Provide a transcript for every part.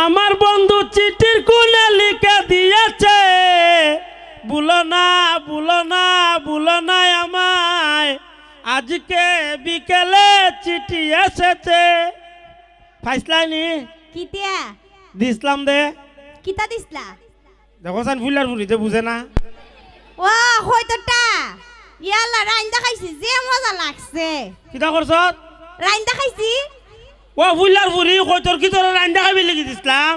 আমার বন্ধু চিঠির কোণে লিখে দিয়েছে, ভুলো না ভুলো না ভুলো না আমায়, আজকে বিকেলে চিঠি এসেছে। ফাইসলাইনি কিতিয়া দিসলাম দে। কিতা দিছলা? দেখো সান ফুলার ফুলিতে বুঝে না। ও হয়তোটা ইয়াল্লা রাইন্দা খাইছি, যে মজা লাগছে। কিতা করছ? রাইন্দা খাইছি। ও ফুলার ফুলি কই তোর কি তোর রান্দা খাবি লিখি দিসলাম।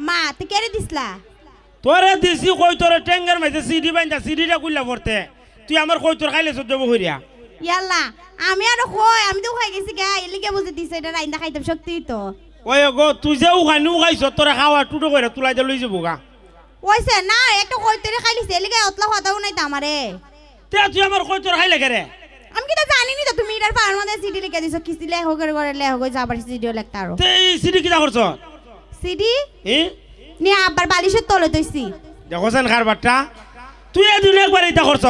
মা তুই কেড়ে দিছলা? তোরে দিছি কই তোর টেঙ্গার মাঝে সিডি বাইন্দা, সিডিটা কুইলা পড়তে তুই আমার কই তোর খাইলে সহ্য করিয়া। ইয়াল্লা আমি আর কই, আমি তো খাই গেছি গা, এলিকে বুঝে দিছে এটা রাইন্দা খাইতাম শক্তি তো। ওই গো তুই যে উখানি উখাইছ তোরে খাওয়া টুটো করে তুলাই দিয়ে লই যাবো গা। ওইছে না একটু কই তোরে খাইলিছে, এলিকে অতলা কথাও নাই তো আমারে। তে তুই আমার কই তোর খাইলে কেরে? আমি কি জানি নি তো তুমি এটার পার মধ্যে সিডি লিখে দিছো, কিস্তি লেখ করে করে লেখ কই যাবার সিডিও লেখতা আরো। তে এই সিডি কিটা করছ? সিডি ই নি আব্বার বালিশের তলে তৈছি। দেখছেন খারবারটা তুই এদিন একবার এটা করছ,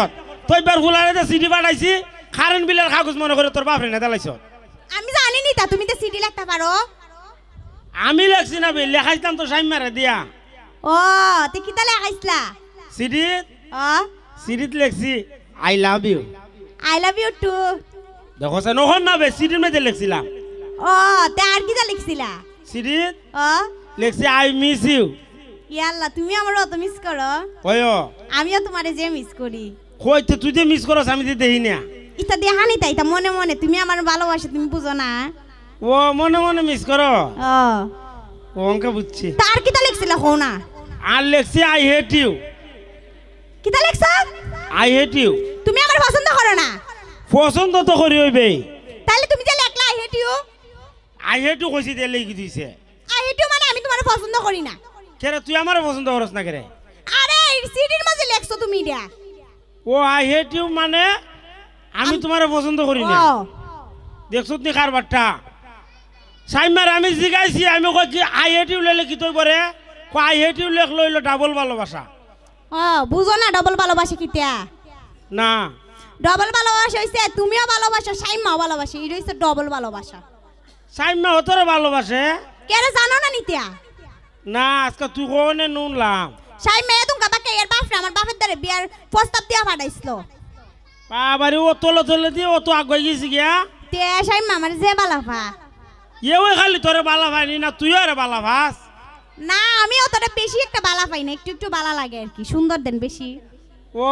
তুই বার ফুলারে সিডি বানাইছি কারেন্ট বিলের কাগজ মনে করে তোর বাপরে না দেলাইছ। আমি জানি নি তা তুমি তো সিডি লিখতে পারো। আমি লেখছি না বে, লেখাইতাম তো সাইম মারা দিয়া। ও তুই কিতা লেখাইছলা? সিডি ও সিডিত লেখছি I love you. I love you too. দেখছেন ওখান না বে, সিডির মধ্যে লেখছিলাম। ও তে আর কিতা লিখছিলা? সিডিত ও লেখছি আই মিস ইউ। ইয়াল্লা তুমি আমার অত মিস করো, কয় আমিও তোমারে যে মিস করি। কইতে তুই যে মিস করছ আমি যে দেখি না। ইতা দেখানি তাই তা মনে মনে তুমি আমার ভালোবাসা তুমি বুঝো না। ও মনে মনে মিস করো। ও ও অঙ্কে বুঝছি। তার কিতা লিখছিলা কও না? আর লেখছি আই হেট ইউ। কিতা লিখছ? I hate you. তুমি আমার পছন্দ করো না? পছন্দ তো করি হইবে। তাহলে তুমি যে লেখলা I hate you. I hate you কইছি দিয়ে লিখি দিছে। আই হেট ইউ মানে আমি তোমার পছন্দ করি না। কেরে তুই আমার পছন্দ করছ না কেরে? আরে সিডির মাঝে লেখছো তুমি এটা। ও আই হেট ইউ মানে আমি তোমার পছন্দ করি না। ও দেখছ তুই কারবারটা সাইমার আমি জিগাইছি, আমি কই কি আই হেট ইউ লেলে কি তুই করে? কই আই হেট ইউ লেখ লইলো ডাবল ভালোবাসা। ও বুঝো না ডবল ভালোবাসা কিতা? না ডবল ভালোবাসা হইছে তুমিও ভালোবাসো সাইমাও ভালোবাসে, এটা হইছে ডবল ভালোবাসা। সাইমা হতরে ভালোবাসে কেরে জানো না নিতিয়া? না, আজকে তুই কোনে নুনলাম। সাইমা এত গাবাকে এর বাপরে আমার বাপের দ্বারে বিয়ার প্রস্তাব দিয়া পাঠাইছিল। বাবারে ও তোলে তোলে দিয়ে ও তো আগে গেছি গিয়া। তে সাইমা আমার যে বালাফা এ ওই খালি তোরে বালা ভাইনি না তুই আরে বালা ভাস। না, আমি অতটা বেশি একটা বালা পাই না, একটু একটু বালা লাগে আর কি, সুন্দর দেন বেশি। ও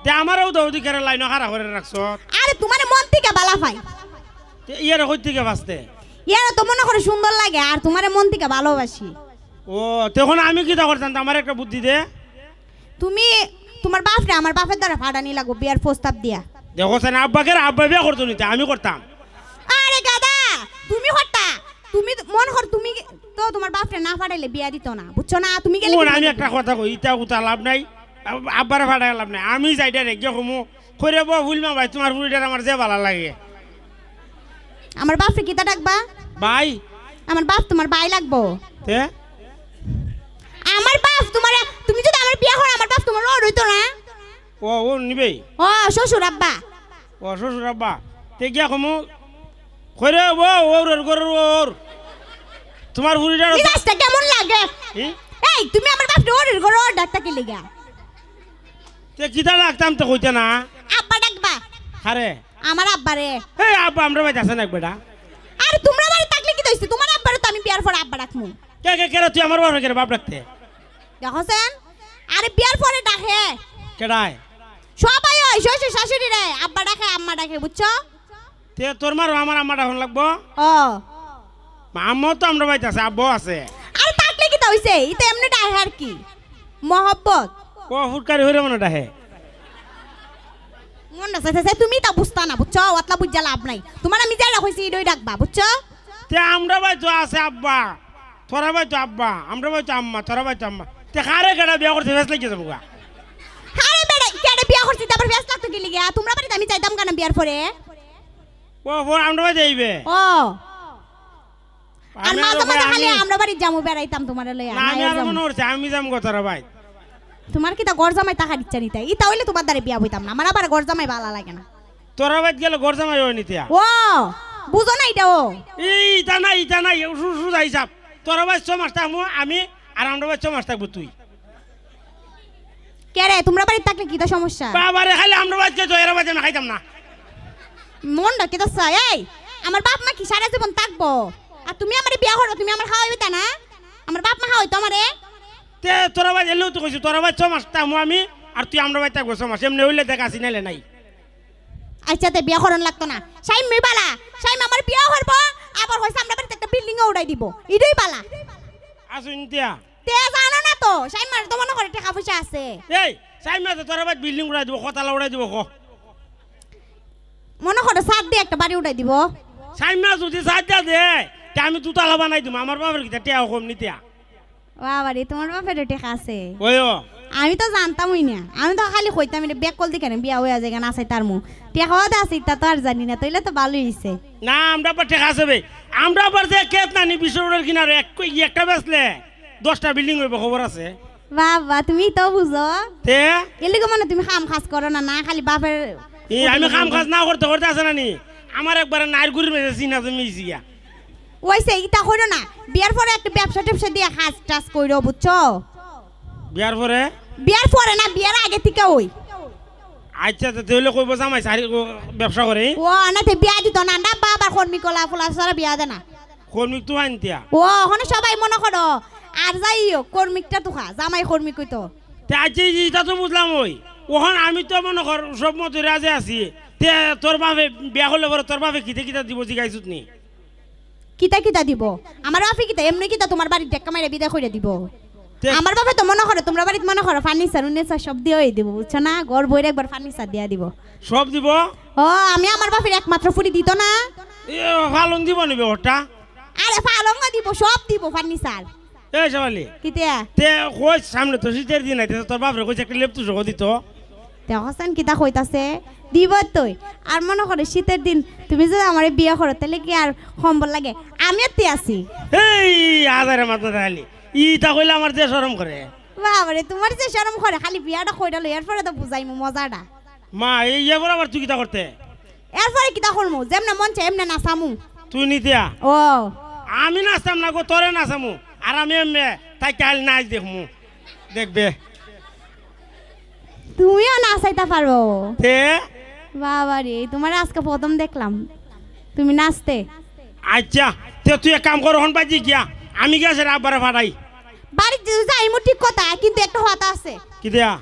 তে আমারও দৌদি করে লাইন খারা করে রাখছ। আরে তোমার মন থেকে বালা পাই, ইয়ার কই থেকে বাঁচতে। ইয়ার তো মনে করে সুন্দর লাগে আর তোমার মন থেকে ভালোবাসি। ও তখন আমি কি তা করতাম, আমার একটা বুদ্ধি দে। তুমি তোমার বাপরে আমার বাপের দ্বারা ফাটানি লাগো বিয়ার প্রস্তাব দিয়া। দেখো না আব্বাকে আব্বা বিয়া করতো নিতে আমি করতাম। আরে গাদা তুমি হট্টা, তুমি মন কর তুমি তো তোমার বাপরে না ফাটাইলে বিয়া দিত না, বুঝছো না? তুমি গেলে আমি একটা কথা কই, ইটা উতা লাভ নাই, আব্বারে ফাটাই লাভ নাই। আমি যাইটা রেগে কমু করে বউ ভুলমা ভাই তোমার বুড়িটার আমার যে ভালো লাগে। আমার বাপরে কিতা ডাকবা? ভাই আমার বাপ তোমার ভাই লাগবো। তে আমার বাপ তোমার, তুমি যদি আমার বিয়া করো আমার বাপ তোমার ওর হইতো না। ও ও নিবেই। ও শ্বশুর আব্বা। ও শ্বশুর আব্বা তে গিয়া কমু করে বউ ওর গরুর ওর তোমার বুড়িটার। মিজাজটা কেমন লাগে? এই তুমি আমার বাপ ওর ঘর ওর ডাকতা কি লাগা? তে কিতা লাগতাম তো কইতে না। আব্বা ডাকবা? আরে আমার আব্বারে। এই আব্বা আমরা ভাই আছে না বেটা। আরে তোমরা বাড়ি থাকলে কি হইছে? তোমার আব্বারে তো আমি বিয়ার পরে আব্বা ডাকমু। কে কে কে তুই আমার বাবা কে বাপ ডাকতে দেখছেন? আরে বিয়ার পরে ডাকে কেডায়? সবাই ওই শ্বশুর শাশুড়ি রে আব্বা ডাকে আম্মা ডাকে, বুঝছো? তে তোর মার আমার আম্মাটা হন লাগবো। ও আম্মাও তো আমরা ভাই আছে, আব্বাও আছে। আরে থাকলে কি হইছে? এটা এমনি ডাকে আর কি মহব্বত। ও ফুটকারি হইরে মনে ডাহে। মন না চাইছে তুমি তা বুঝতা না, বুঝছো? ওতলা বুঝা লাভ নাই, তোমার আমি যা কইছি এটাই ডাকবা, বুঝছো? তে আমরা ভাই তো আছে আব্বা, তোরা ভাই তো আব্বা, আমরা ভাই তো আম্মা, তোরা ভাই তো আম্মা। তে কারে কেডা বিয়া করতে ফেস লাগিয়ে যাবো গা। আরে বেড়ে কেডে বিয়া করছি তারপর ফেস লাগতো কি লিগা? তোমরা বাড়িতে আমি চাইতাম কেন বিয়ার পরে? ও ফোন আমরা ভাই যাইবে। ও আর মাঝে মাঝে খালি আমরা বাড়ি যামু বেড়াইতাম তোমার লইয়া না না আমি আর যামু। মনে হচ্ছে আমি যাম গো তোরা ভাই। তোমার কি তা গড় জামাই টাকা দিচ্ছা নিতে? ইতা হইলে তোমার দ্বারে বিয়া হইতাম না, আমার আবার গড় জামাই ভালো লাগে না। তোরা ভাই গেলে ঘর জামাই হয় নিতে। ও বুঝো না এটা? ও ইটা নাই সুজাই সাপ তোর ভাই 6 মাস থাকবো আমি, আর আমরা ভাই 6 মাস থাকবো তুই। কে রে তোমরা বাড়িতে থাকলে কি তো সমস্যা? বাবারে খালি আমরা ভাই কে তো এরা ভাই আমি খাইতাম না। মনটা কি তো চাই এই আমার বাপ মা কি সারা জীবন থাকবো আর তুমি আমারে বিয়া করো তুমি আমার খাওয়াইবে তা না? আমার বাপ মা খাওয়াই তো আমারে। তে তোরা ভাই এলেও তো কইছি তোরা ভাই 6 মাস থাকবো আমি, আর তুই আমরা ভাই থাকবো 6 মাস। এমনি হইলে দেখ আসি নাইলে নাই। আচ্ছা তে বিয়া করন লাগতো না। সাইম মে বালা সাইম আমার বিয়া করবো আবার হইছে আমরা বাড়িতে একটা বিল্ডিং এ উড়াই দিব ইডই বালা। আসুন তিয়া তে জানো না তো সাইম মার তো মনে করে টাকা পয়সা আছে। এই সাইমা তো তোরা ভাই বিল্ডিং উড়াই দিব, কতালা উড়াই দিব ক। মনে করে সাত দিয়ে একটা বাড়ি উড়াই দিব। সাইমা যদি সাজা দে তে আমি দুতালা বানাই দিম। আমার বাবার কিটা টিয়া কম নিতিয়া। বাবারে তোমার বাপের টাকা আছে। ওইও আমি তো জানতামই না, আমি তো খালি কইতাম এটা ব্যাক কল দিকে বিয়া হয়ে যায় গান আছে তার মু টিয়া খাওয়াতে আছে তা তো আর জানি না তইলে তো ভালোই হইছে। না আমরা পর ঠেকা আছে ভাই, আমরা পর যে ক্ষেত না নি বিশ্বরোডের কিনারে একটা বেচলে 10টা বিল্ডিং হইব খবর আছে। বাবা তুমি তো বুঝো তে এলিগো মানে তুমি কাম কাজ করো না না খালি বাপের। আমি কাম কাজ না করতে করতে আছে না নি আমার একবার নাইর গুড়ির মেঝে চিনা তুমি গিয়া ওইসে ইটা কইরো না বিয়ার পরে একটা ব্যবসা ট্যাবসা দিয়ে কাজ টাজ কইরো বুঝছো? বিয়ার পরে বিয়ার পরে না বিয়ার আগে থেকে ওই আচ্ছা তো তাহলে কইব জামাই সারি ব্যবসা করে ও না তে বিয়া দিত না না বাবা কর্মী কলা ফুলা সারা বিয়া দে না। কর্মিক তো আনতিয়া ও ওখানে সবাই মনে করো আর যাইও কর্মিকটা তো খা জামাই কর্মিক কইতো। তে আচ্ছা এটা তো বুঝলাম ওই ওখান আমি তো মনে কর সব মতো রাজে আছি। তে তোর বাপে বিয়া করলে পরে তোর বাপে কিতে কিতা দিব জিগাইছুত নি? কিতা কিতা দিব আমার বাপে কিতা এমনি কিতা তোমার বাড়ি টেক্কা মাইরা বিদায় কইরা দিব। তে- আমার বাপে তো মনে করো তোমরা বাড়িতে মনে করো ফার্নিচার উনিচার সব দিয়ে দিব বুঝছো না ঘর বইরে একবার ফার্নিচার দিয়া দিব। সব দিব? ও আমি আমার বাপের একমাত্র ফুরি দিত না। এ ফালন দিব নিবে ওটা? আরে পালঙ্গ দিব সব দিব ফার্নিচার। এই সবালি কিতা তে কই সামনে তো শীতের দিন আইতে তোর বাপরে কইছে একটা লেপটু জগ দিত। দেখছেন কিতা কইতাছে দিব তুই আর মনে করো শীতের দিন তুমি যদি আমার বিয়ে করো তাহলে কি আর সম্বল লাগে আমিও তে আছি। এই আদারে মাত্র দেখালি ইটা কইলে আমার যে শরম করে। বাবারে তোমার যে শরম করে খালি বিয়াটা কইরা লই এরপরে তো বুঝাইমু মজাটা। মা এই এবার আবার তুই কিতা করতে? এরপরে কিতা করমু যেমনে মন চাই এমনে নাচামু। তুই নিতিয়া ও আমি নাচতাম না গো তোরে নাচামু আর আমি এমনি তাই কাল নাচ দেখমু দেখবে। তুমিও নাচাইতে পারো। তে বাবারে তোমার আজকে প্রথম দেখলাম তুমি নাচতে। আচ্ছা তে তুই এক কাম কর হন বাজি গিয়া আমি গেছে আব্বারে ফাটাই। বাড়িতে যাইমু ঠিক কথা কিন্তু একটা কথা আছে কি দেয়া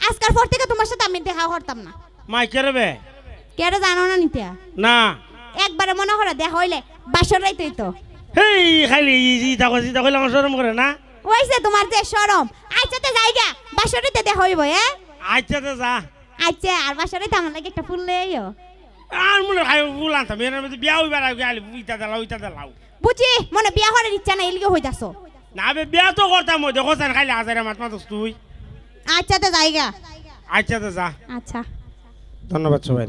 আজকাল পর থেকে তোমার সাথে আমি দেখা করতাম না। মাই কেরবে কেরে জানো না নিতিয়া না একবারে মনে করো দেখা হইলে বাসর রাইতেই তো হেই খালি ইটা কইলে আমার শরম করে না? ওইছে তোমার যে শরম। আচ্ছা তে যাইগা বাসর রাইতে দেখা হইব আচ্ছা তো যা আচ্ছা আর বাসর রাইতে আমার লাগে একটা ফুল লইও। আর মনে খাই ফুল আনতাম এর মধ্যে বিয়া হইবার আগে আলি ইটা দেলাও বুঝি মনে বিয়া করার ইচ্ছা নাই এলিগে হইতাছো। না বে বিয়া তো করতাম ওই দেখো খালি হাজারে মাত মাতস তুই। আচ্ছা তে যাইগা। আচ্ছা তো যা আচ্ছা ধন্যবাদ সবাই।